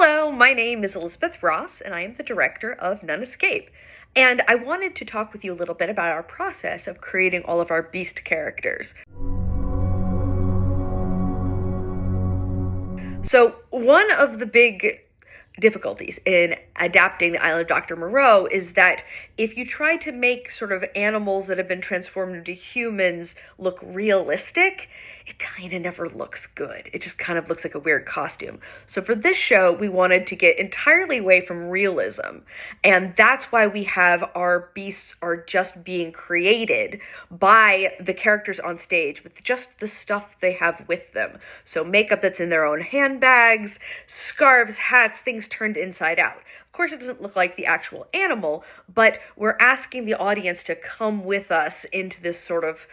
Hello, my name is Elizabeth Ross, and I am the director of None Escape. And I wanted to talk with you a little bit about our process of creating all of our beast characters. So one of the big difficulties in adapting the Island of Doctor Moreau is that if you try to make sort of animals that have been transformed into humans look realistic, it kind of never looks good. It just kind of looks like a weird costume. So for this show, we wanted to get entirely away from realism. And that's why we have our beasts are just being created by the characters on stage with just the stuff they have with them. So makeup that's in their own handbags, scarves, hats, things turned inside out. Of course, it doesn't look like the actual animal, but we're asking the audience to come with us into this sort of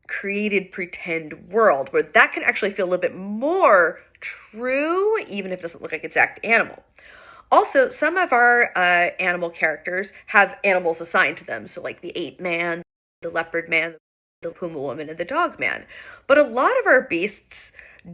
created pretend world where that can actually feel a little bit more true, even if it doesn't look like exact animal. Also, some of our animal characters have animals assigned to them. So like the ape man, the leopard man, the Puma woman, and the dog man. But a lot of our beasts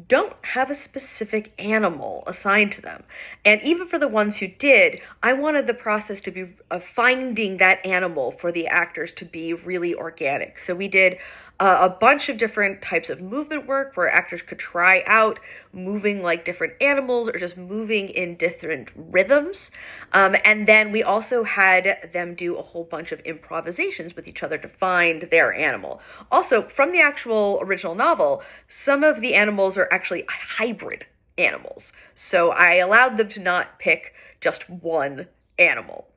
don't have a specific animal assigned to them. And even for the ones who did, I wanted the process to be finding that animal for the actors to be really organic. So we did a bunch of different types of movement work where actors could try out moving like different animals or just moving in different rhythms. And then we also had them do a whole bunch of improvisations with each other to find their animal. Also, from the actual original novel, some of the animals are actually hybrid animals. So I allowed them to not pick just one animal.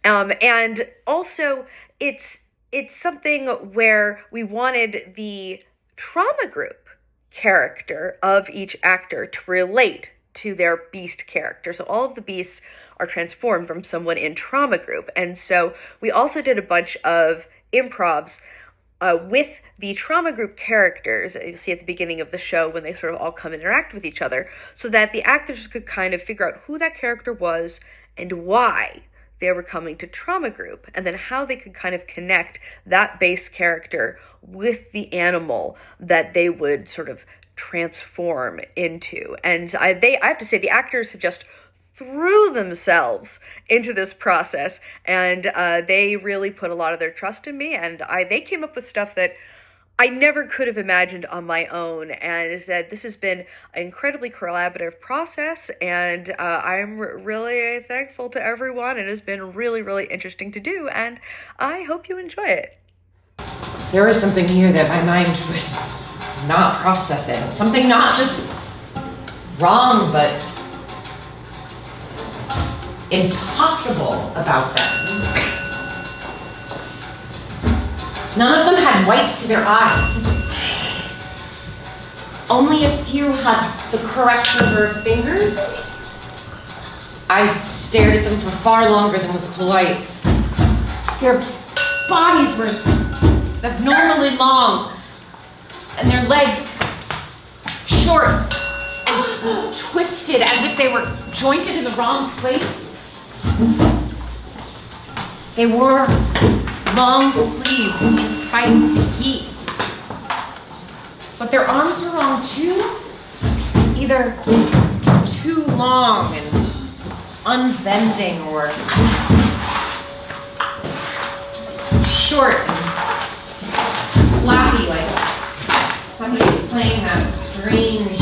And also, it's something where we wanted the trauma group character of each actor to relate to their beast character. So all of the beasts are transformed from someone in trauma group. And so we also did a bunch of improvs with the trauma group characters, you'll see at the beginning of the show when they sort of all come and interact with each other, so that the actors could kind of figure out who that character was and why they were coming to trauma group, and then how they could kind of connect that base character with the animal that they would sort of transform into. And I have to say, the actors have just threw themselves into this process, and they really put a lot of their trust in me, and they came up with stuff that I never could have imagined on my own, and that this has been an incredibly collaborative process, and I'm really thankful to everyone. It has been really, really interesting to do, and I hope you enjoy it. There was something here that my mind was not processing. Something not just wrong, but impossible about them. None of them had whites to their eyes. Only a few had the correct number of fingers. I stared at them for far longer than was polite. Their bodies were abnormally long, and their legs short and twisted as if they were jointed in the wrong place. They wore long sleeves despite the heat. But their arms were wrong too. Either too long and unbending, or short and flappy, like somebody was playing that strange